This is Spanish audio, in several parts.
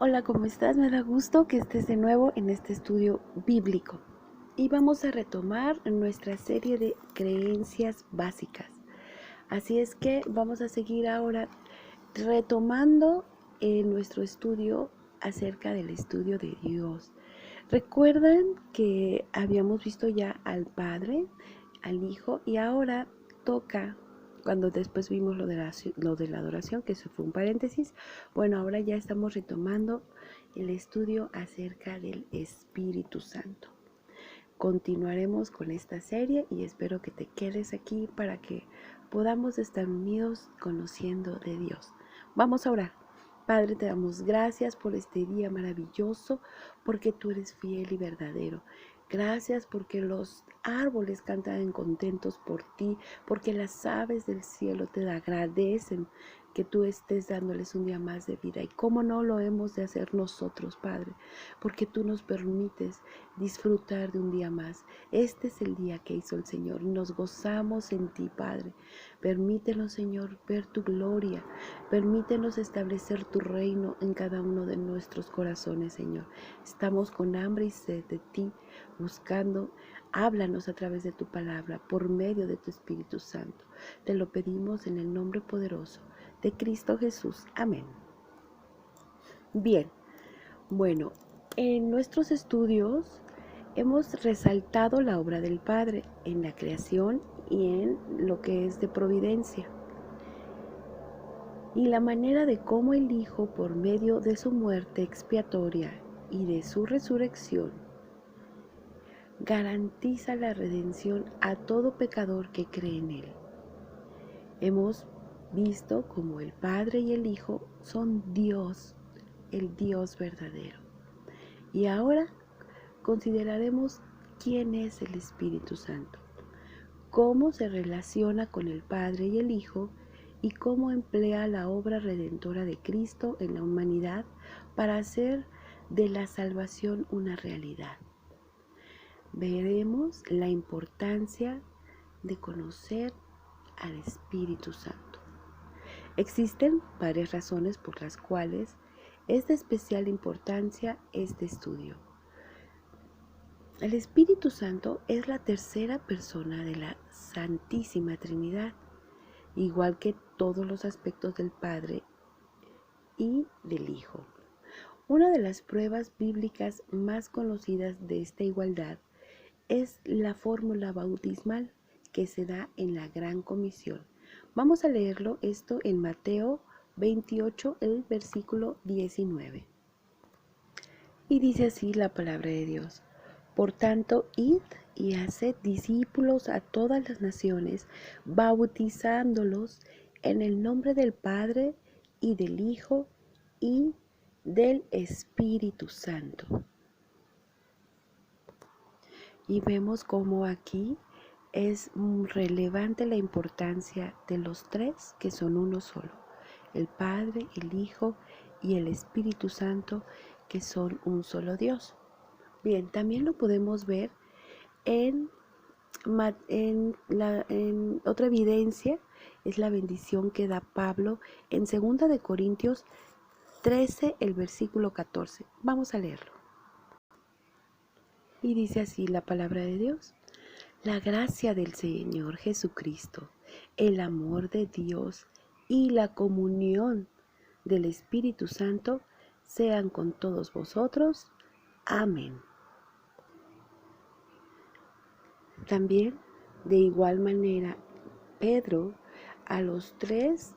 Hola, ¿cómo estás? Me da gusto que estés de nuevo en este estudio bíblico. Y vamos a retomar nuestra serie de creencias básicas. Así es que vamos a seguir ahora retomando nuestro estudio acerca del estudio de Dios. ¿Recuerdan que habíamos visto ya al Padre, al Hijo, y ahora toca, cuando después vimos lo de la adoración, que eso fue un paréntesis? Bueno, ahora ya estamos retomando el estudio acerca del Espíritu Santo. Continuaremos con esta serie y espero que te quedes aquí para que podamos estar unidos conociendo de Dios. Vamos a orar. Padre, te damos gracias por este día maravilloso, porque tú eres fiel y verdadero. Gracias porque los árboles cantan contentos por ti, porque las aves del cielo te agradecen que tú estés dándoles un día más de vida. Y cómo no lo hemos de hacer nosotros, Padre, porque tú nos permites disfrutar de un día más. Este es el día que hizo el Señor. Nos gozamos en ti, Padre. Permítenos, Señor, ver tu gloria. Permítenos establecer tu reino en cada uno de nuestros corazones, Señor. Estamos con hambre y sed de ti, buscando. Háblanos a través de tu palabra, por medio de tu Espíritu Santo. Te lo pedimos en el nombre poderoso de Cristo Jesús. Amén. Bien, bueno, en nuestros estudios hemos resaltado la obra del Padre en la creación y en lo que es de providencia, y la manera de cómo el Hijo, por medio de su muerte expiatoria y de su resurrección, garantiza la redención a todo pecador que cree en Él. Hemos visto cómo el Padre y el Hijo son Dios, el Dios verdadero. Y ahora consideraremos quién es el Espíritu Santo, cómo se relaciona con el Padre y el Hijo y cómo emplea la obra redentora de Cristo en la humanidad para hacer de la salvación una realidad. Veremos la importancia de conocer al Espíritu Santo. Existen varias razones por las cuales es de especial importancia este estudio. El Espíritu Santo es la tercera persona de la Santísima Trinidad, igual que todos los aspectos del Padre y del Hijo. Una de las pruebas bíblicas más conocidas de esta igualdad es la fórmula bautismal que se da en la Gran Comisión. Vamos a leerlo esto en Mateo 28, el versículo 19. Y dice así la palabra de Dios: por tanto, id y haced discípulos a todas las naciones, bautizándolos en el nombre del Padre y del Hijo y del Espíritu Santo. Y vemos cómo aquí es relevante la importancia de los tres que son uno solo: el Padre, el Hijo y el Espíritu Santo, que son un solo Dios. Bien, también lo podemos ver en otra evidencia, es la bendición que da Pablo en 2 Corintios 13, el versículo 14. Vamos a leerlo. Y dice así la palabra de Dios: la gracia del Señor Jesucristo, el amor de Dios y la comunión del Espíritu Santo sean con todos vosotros. Amén. También, de igual manera, Pedro a los tres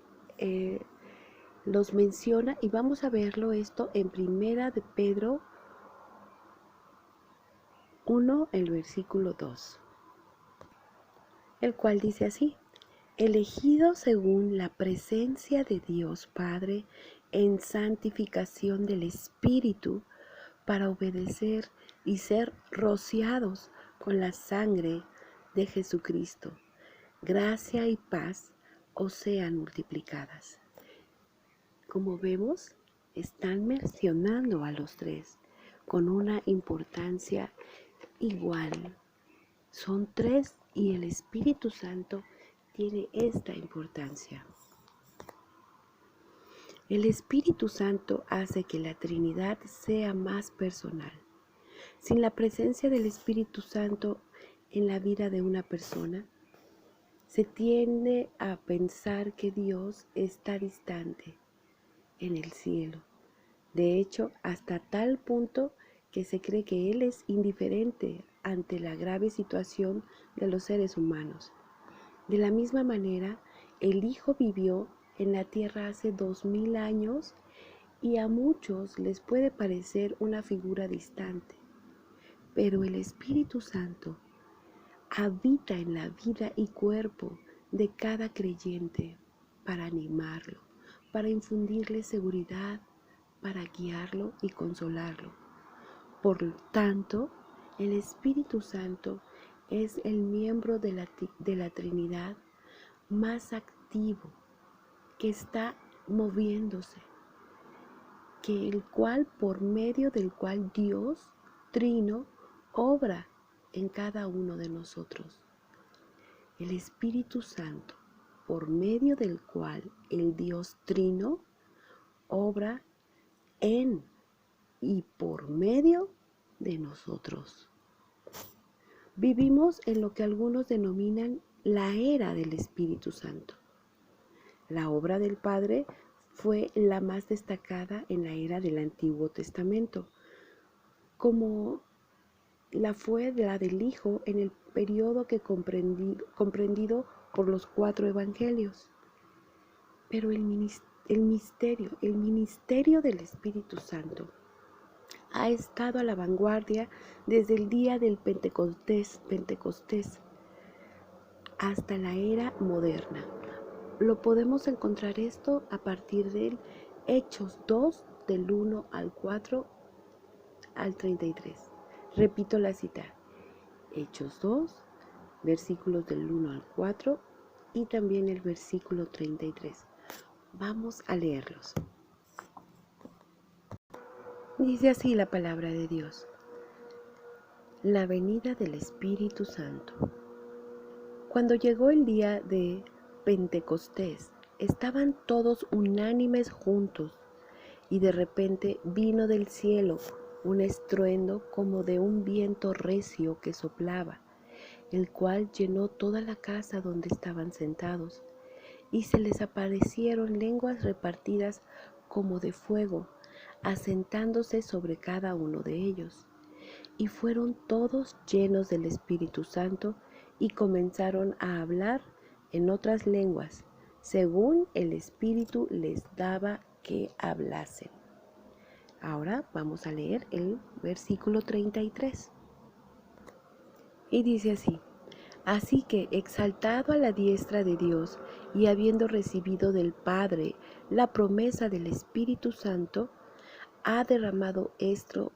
los menciona, y vamos a verlo esto en Primera de Pedro 1, el versículo 2, el cual dice así: elegido según la presencia de Dios Padre en santificación del Espíritu, para obedecer y ser rociados con la sangre de Jesucristo. Gracia y paz os sean multiplicadas. Como vemos, están mencionando a los tres con una importancia igual. Son tres y el Espíritu Santo tiene esta importancia. El Espíritu Santo hace que la Trinidad sea más personal. Sin la presencia del Espíritu Santo en la vida de una persona, se tiende a pensar que Dios está distante en el cielo. De hecho, hasta tal punto que se cree que Él es indiferente ante la grave situación de los seres humanos. De la misma manera, el Hijo vivió en la tierra hace 2000 años y a muchos les puede parecer una figura distante. Pero el Espíritu Santo habita en la vida y cuerpo de cada creyente para animarlo, para infundirle seguridad, para guiarlo y consolarlo. Por tanto, el Espíritu Santo es el miembro de la Trinidad más activo, que está moviéndose, por medio del cual Dios Trino obra en cada uno de nosotros. El Espíritu Santo, por medio del cual el Dios Trino obra en y por medio de nosotros. Vivimos en lo que algunos denominan la era del Espíritu Santo. La obra del Padre fue la más destacada en la era del Antiguo Testamento, como la fue la del Hijo en el periodo que comprendido por los 4 evangelios. Pero el ministerio del Espíritu Santo ha estado a la vanguardia desde el día del Pentecostés hasta la era moderna. Lo podemos encontrar esto a partir del Hechos 2, del 1 al 4 al 33. Repito la cita. Hechos 2, versículos del 1 al 4 y también el versículo 33. Vamos a leerlos. Dice así la palabra de Dios. La venida del Espíritu Santo. Cuando llegó el día de Pentecostés, estaban todos unánimes juntos, y de repente vino del cielo un estruendo como de un viento recio que soplaba, el cual llenó toda la casa donde estaban sentados, y se les aparecieron lenguas repartidas como de fuego, asentándose sobre cada uno de ellos. Y fueron todos llenos del Espíritu Santo y comenzaron a hablar en otras lenguas, según el Espíritu les daba que hablasen. Ahora vamos a leer el versículo 33. Y dice así: Así que, exaltado a la diestra de Dios y habiendo recibido del Padre la promesa del Espíritu Santo, ha derramado esto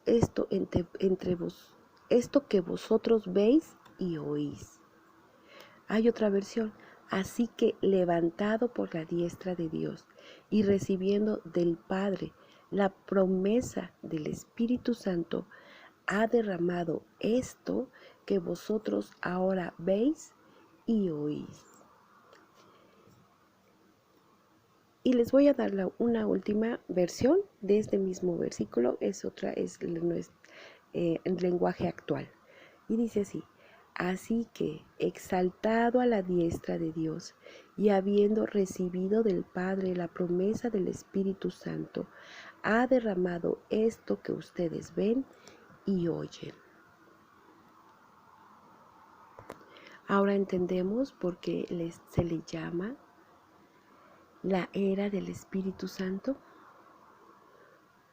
que vosotros veis y oís. Hay otra versión. Así que, levantado por la diestra de Dios y recibiendo del Padre la promesa del Espíritu Santo, ha derramado esto que vosotros ahora veis y oís. Y les voy a dar una última versión de este mismo versículo. Es el lenguaje actual. Y dice así: Así que, exaltado a la diestra de Dios y habiendo recibido del Padre la promesa del Espíritu Santo, ha derramado esto que ustedes ven y oyen. Ahora entendemos por qué se le llama la era del Espíritu Santo.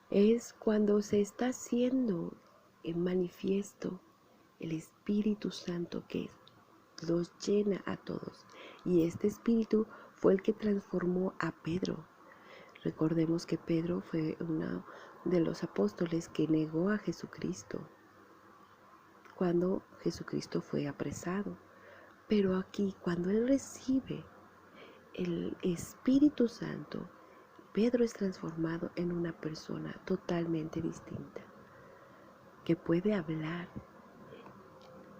Es cuando se está haciendo en manifiesto el Espíritu Santo que los llena a todos. Y este Espíritu fue el que transformó a Pedro. Recordemos que Pedro fue uno de los apóstoles que negó a Jesucristo cuando Jesucristo fue apresado. Pero aquí, cuando él recibe el Espíritu Santo, Pedro es transformado en una persona totalmente distinta, que puede hablar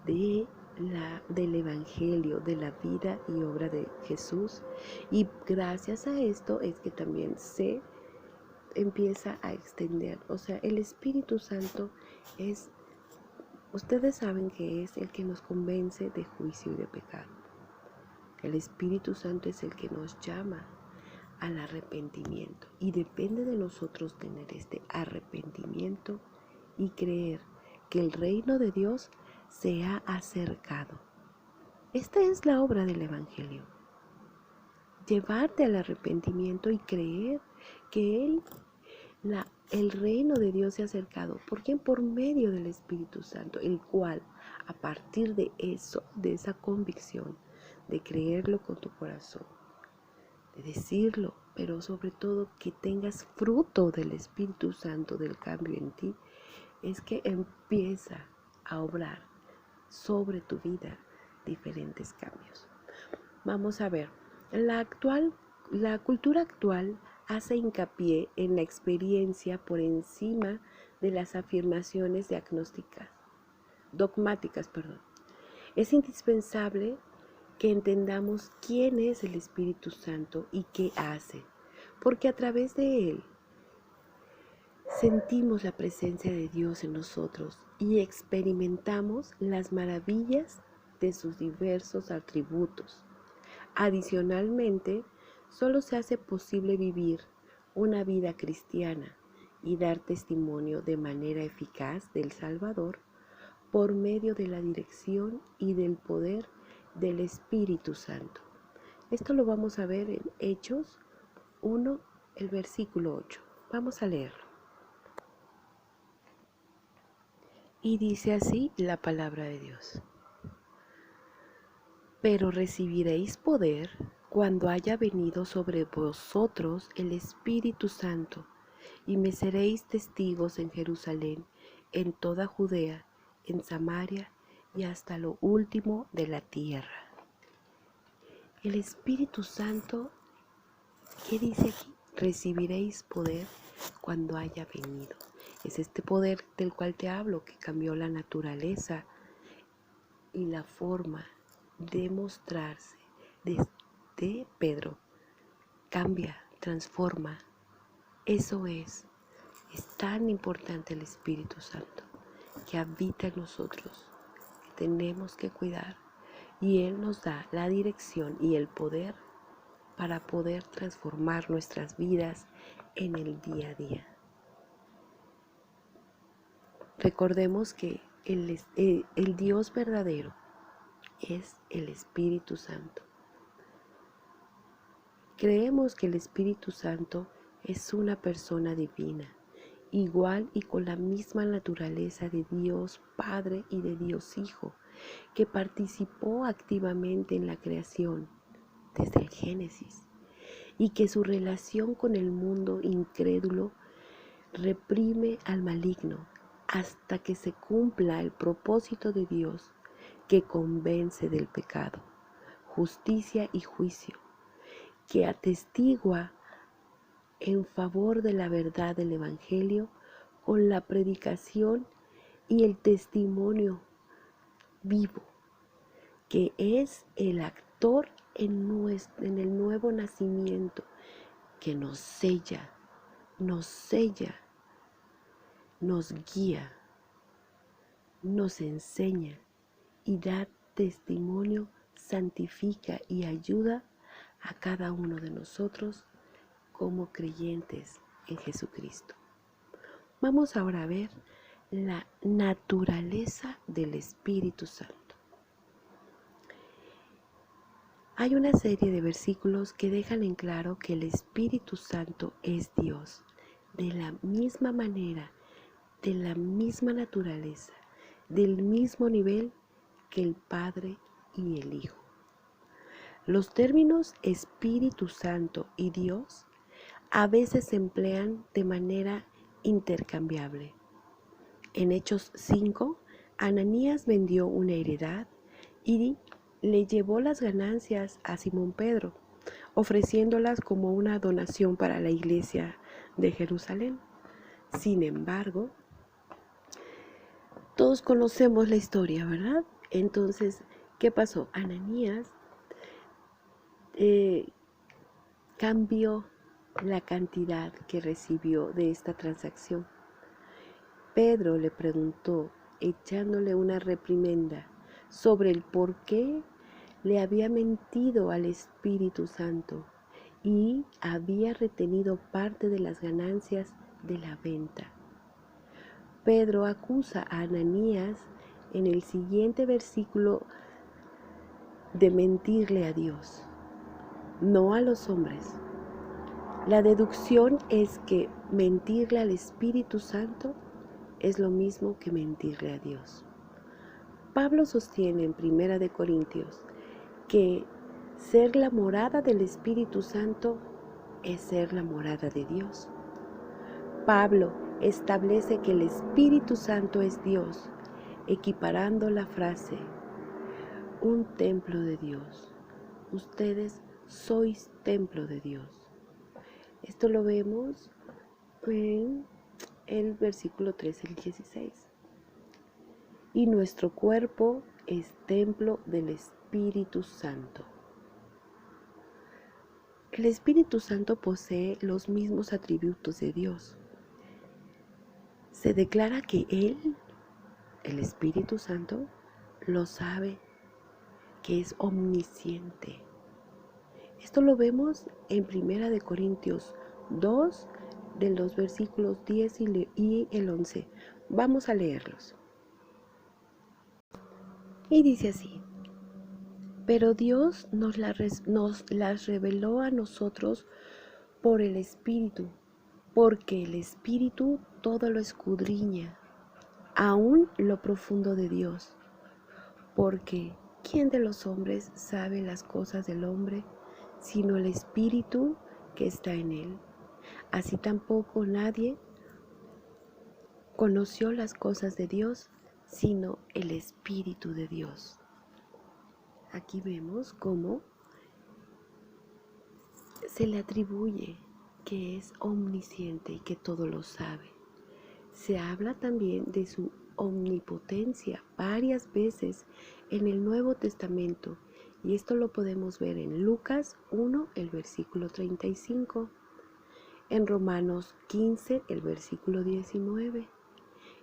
del Evangelio, de la vida y obra de Jesús. Y gracias a esto es que también se empieza a extender. O sea, el Espíritu Santo es, ustedes saben que es el que nos convence de juicio y de pecado. El Espíritu Santo es el que nos llama al arrepentimiento y depende de nosotros tener este arrepentimiento y creer que el reino de Dios se ha acercado. Esta es la obra del Evangelio. Llevarte al arrepentimiento y creer que el reino de Dios se ha acercado. ¿Por quién? Por medio del Espíritu Santo, el cual, a partir de eso, de esa convicción, de creerlo con tu corazón, de decirlo, pero sobre todo que tengas fruto del Espíritu Santo, del cambio en ti, es que empieza a obrar sobre tu vida diferentes cambios. Vamos a ver, la cultura actual hace hincapié en la experiencia por encima de las afirmaciones dogmáticas. Es indispensable que entendamos quién es el Espíritu Santo y qué hace, porque a través de él sentimos la presencia de Dios en nosotros y experimentamos las maravillas de sus diversos atributos. Adicionalmente, solo se hace posible vivir una vida cristiana y dar testimonio de manera eficaz del Salvador por medio de la dirección y del poder del Espíritu Santo. Esto lo vamos a ver en Hechos 1, el versículo 8. Vamos a leerlo. Y dice así la palabra de Dios. Pero recibiréis poder cuando haya venido sobre vosotros el Espíritu Santo, y me seréis testigos en Jerusalén, en toda Judea, en Samaria y hasta lo último de la tierra. El Espíritu Santo, ¿qué dice aquí? Recibiréis poder cuando haya venido. Es este poder del cual te hablo, que cambió la naturaleza y la forma de mostrarse de Pedro. Cambia, transforma. Eso es tan importante el Espíritu Santo que habita en nosotros, que tenemos que cuidar, y Él nos da la dirección y el poder para poder transformar nuestras vidas en el día a día. Recordemos que el Dios verdadero es el Espíritu Santo. Creemos que el Espíritu Santo es una persona divina, igual y con la misma naturaleza de Dios Padre y de Dios Hijo, que participó activamente en la creación desde el Génesis, y que su relación con el mundo incrédulo reprime al maligno hasta que se cumpla el propósito de Dios, que convence del pecado, justicia y juicio, que atestigua en favor de la verdad del Evangelio con la predicación y el testimonio vivo, que es el actor en el nuevo nacimiento, que nos sella, nos guía, nos enseña y da testimonio, santifica y ayuda a cada uno de nosotros como creyentes en Jesucristo. Vamos ahora a ver la naturaleza del Espíritu Santo. Hay una serie de versículos que dejan en claro que el Espíritu Santo es Dios, de la misma manera, de la misma naturaleza, del mismo nivel que el Padre y el Hijo. Los términos Espíritu Santo y Dios a veces se emplean de manera intercambiable. En Hechos 5, Ananías vendió una heredad y le llevó las ganancias a Simón Pedro, ofreciéndolas como una donación para la iglesia de Jerusalén. Sin embargo, todos conocemos la historia, ¿verdad? Entonces, ¿qué pasó? Ananías cambió la cantidad que recibió de esta transacción. Pedro le preguntó, echándole una reprimenda, sobre el por qué le había mentido al Espíritu Santo y había retenido parte de las ganancias de la venta. Pedro acusa a Ananías en el siguiente versículo de mentirle a Dios, no a los hombres. La deducción es que mentirle al Espíritu Santo es lo mismo que mentirle a Dios. Pablo sostiene en 1 Corintios que ser la morada del Espíritu Santo es ser la morada de Dios. Pablo establece que el Espíritu Santo es Dios, equiparando la frase, un templo de Dios. Ustedes sois templo de Dios. Esto lo vemos en el versículo 13 y 16. Y nuestro cuerpo es templo del Espíritu Santo. El Espíritu Santo posee los mismos atributos de Dios. Se declara que Él, el Espíritu Santo, lo sabe, que es omnisciente. Esto lo vemos en 1 Corintios 2, de los versículos 10 y el 11. Vamos a leerlos. Y dice así: pero Dios nos las reveló a nosotros por el Espíritu, porque el Espíritu todo lo escudriña, aún lo profundo de Dios. Porque ¿quién de los hombres sabe las cosas del hombre, sino el Espíritu que está en él? Así tampoco nadie conoció las cosas de Dios, sino el Espíritu de Dios. Aquí vemos cómo se le atribuye que es omnisciente y que todo lo sabe. Se habla también de su omnipotencia varias veces en el Nuevo Testamento, y esto lo podemos ver en Lucas 1, el versículo 35, en Romanos 15, el versículo 19,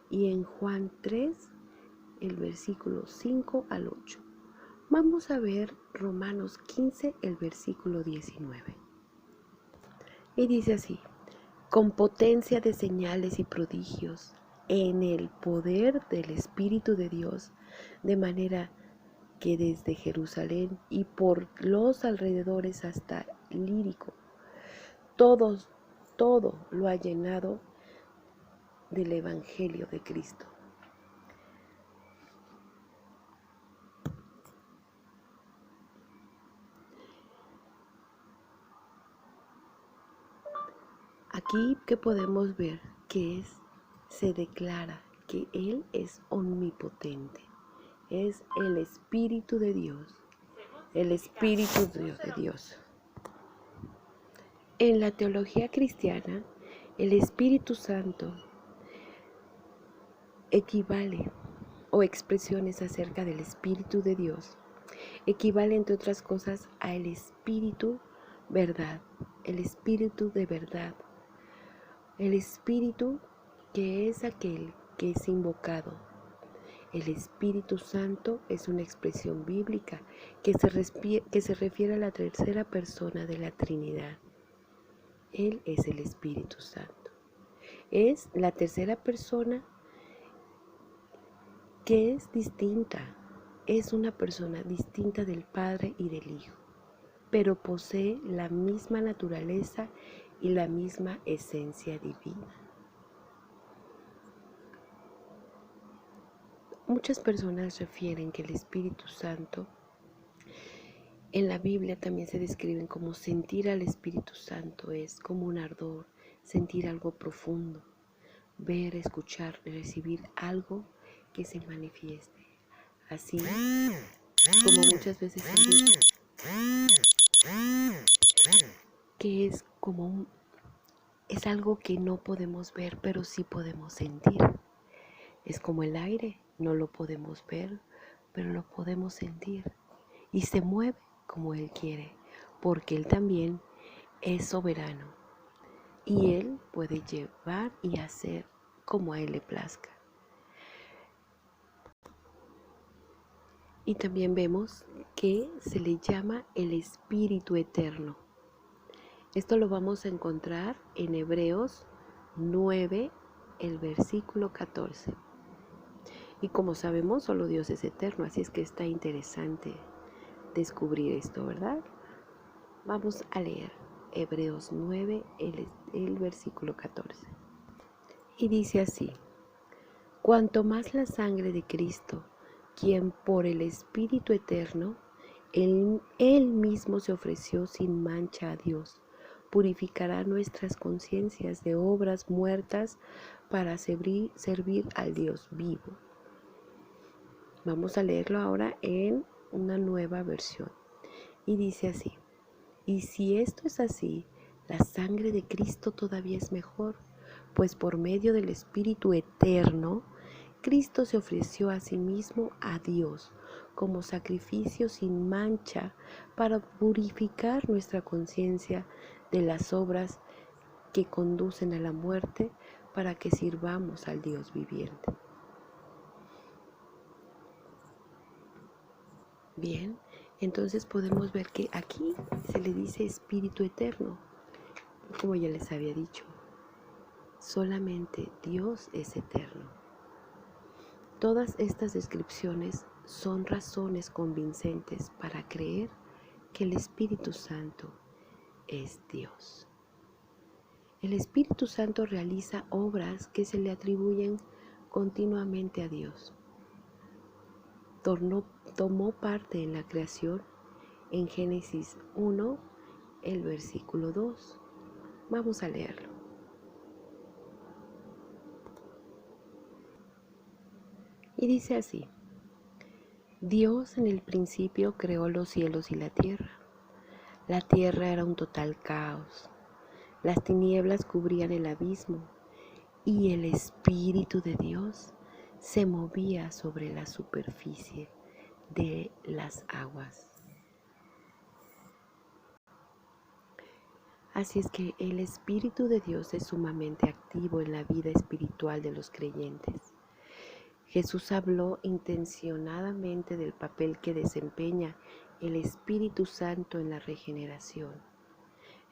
y en Juan 3, el versículo 5 al 8. Vamos a ver Romanos 15, el versículo 19. Y dice así: con potencia de señales y prodigios, en el poder del Espíritu de Dios, de manera que desde Jerusalén y por los alrededores hasta Lírico, todo lo ha llenado del Evangelio de Cristo. Aquí que podemos ver que se declara que Él es omnipotente, es el Espíritu de Dios, el Espíritu de Dios. En la teología cristiana, el Espíritu Santo equivale, o expresiones acerca del Espíritu de Dios, equivale entre otras cosas a el Espíritu verdad, el Espíritu de verdad, el Espíritu que es aquel que es invocado. El Espíritu Santo es una expresión bíblica que se refiere a la tercera persona de la Trinidad. Él es el Espíritu Santo. Es la tercera persona que es distinta. Es una persona distinta del Padre y del Hijo, pero posee la misma naturaleza y la misma esencia divina. Muchas personas refieren que el Espíritu Santo en la Biblia también se describen como sentir al Espíritu Santo, es como un ardor, sentir algo profundo, ver, escuchar, recibir algo que se manifieste. Así como muchas veces se dice que es algo que no podemos ver, pero sí podemos sentir. Es como el aire, no lo podemos ver, pero lo podemos sentir. Y se mueve como Él quiere, porque Él también es soberano. y Él puede llevar y hacer como a Él le plazca. Y también vemos que se le llama el Espíritu Eterno. Esto lo vamos a encontrar en Hebreos 9, el versículo 14. Y como sabemos, solo Dios es eterno, así es que está interesante descubrir esto, ¿verdad? Vamos a leer Hebreos 9, el versículo 14. Y dice así: cuanto más la sangre de Cristo, quien por el Espíritu Eterno, él mismo se ofreció sin mancha a Dios, purificará nuestras conciencias de obras muertas para servir al Dios vivo. Vamos a leerlo ahora en una nueva versión. Y dice así: y si esto es así, la sangre de Cristo todavía es mejor, pues por medio del Espíritu Eterno, Cristo se ofreció a sí mismo a Dios como sacrificio sin mancha para purificar nuestra conciencia de las obras que conducen a la muerte, para que sirvamos al Dios viviente. Bien, entonces podemos ver que aquí se le dice Espíritu Eterno. Como ya les había dicho, solamente Dios es eterno. Todas estas descripciones son razones convincentes para creer que el Espíritu Santo es Dios. El Espíritu Santo realiza obras que se le atribuyen continuamente a Dios. Tomó parte en la creación en Génesis 1, el versículo 2. Vamos a leerlo. Y dice así: Dios en el principio creó los cielos y la tierra. La tierra era un total caos. Las tinieblas cubrían el abismo y el Espíritu de Dios se movía sobre la superficie de las aguas. Así es que el Espíritu de Dios es sumamente activo en la vida espiritual de los creyentes. Jesús habló intencionadamente del papel que desempeña el Espíritu Santo en la regeneración.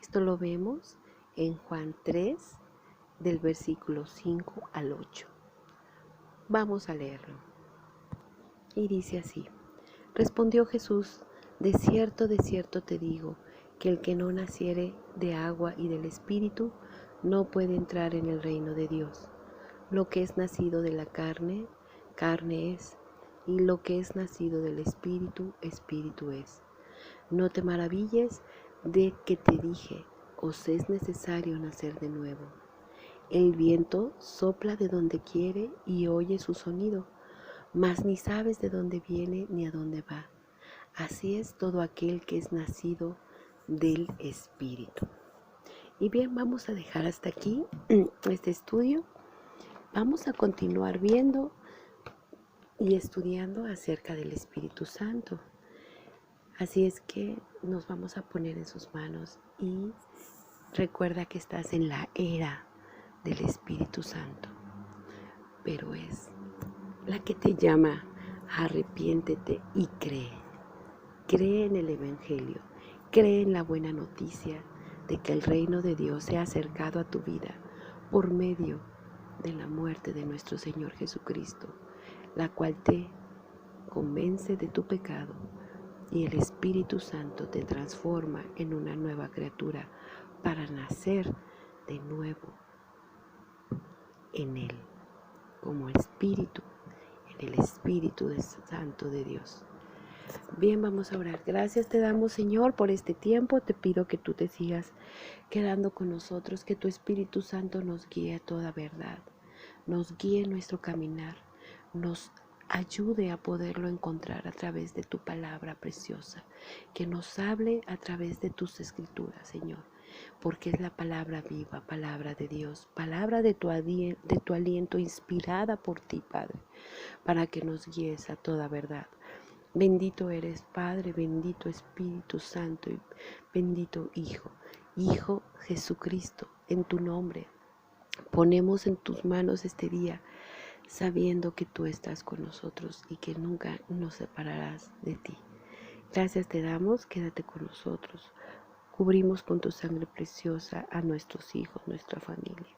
Esto lo vemos en Juan 3, del versículo 5 al 8. Vamos a leerlo. Y dice así: respondió Jesús: de cierto te digo, que el que no naciere de agua y del Espíritu no puede entrar en el reino de Dios. Lo que es nacido de la carne, carne es, y lo que es nacido del Espíritu, Espíritu es. No te maravilles de que te dije, os es necesario nacer de nuevo. El viento sopla de donde quiere y oye su sonido, mas ni sabes de dónde viene ni a dónde va. Así es todo aquel que es nacido del Espíritu. Y bien, vamos a dejar hasta aquí este estudio. Vamos a continuar viendo y estudiando acerca del Espíritu Santo. Así es que nos vamos a poner en sus manos y recuerda que estás en la era del Espíritu Santo, pero es la que te llama: arrepiéntete y cree. Cree en el Evangelio, cree en la buena noticia de que el reino de Dios se ha acercado a tu vida por medio de la muerte de nuestro Señor Jesucristo, la cual te convence de tu pecado, y el Espíritu Santo te transforma en una nueva criatura para nacer de nuevo en Él, como espíritu, en el Espíritu Santo de Dios. Bien, vamos a orar. Gracias te damos, Señor, por este tiempo. Te pido que tú te sigas quedando con nosotros, que tu Espíritu Santo nos guíe a toda verdad, nos guíe en nuestro caminar, nos ayude a poderlo encontrar a través de tu palabra preciosa, que nos hable a través de tus escrituras, Señor, porque es la palabra viva, palabra de Dios, palabra de tu aliento inspirada por ti, Padre, para que nos guíes a toda verdad. Bendito eres, Padre, bendito Espíritu Santo y bendito Hijo Jesucristo, en tu nombre. Ponemos en tus manos este día, sabiendo que tú estás con nosotros y que nunca nos separarás de ti. Gracias te damos, quédate con nosotros. Cubrimos con tu sangre preciosa a nuestros hijos, nuestra familia.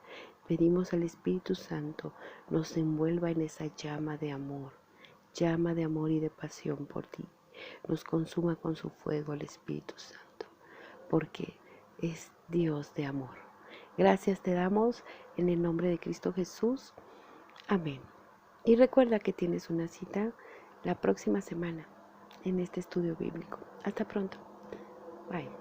Pedimos al Espíritu Santo nos envuelva en esa llama de amor y de pasión por ti. Nos consuma con su fuego el Espíritu Santo, porque es Dios de amor. Gracias te damos en el nombre de Cristo Jesús. Amén. Y recuerda que tienes una cita la próxima semana en este estudio bíblico. Hasta pronto. Bye.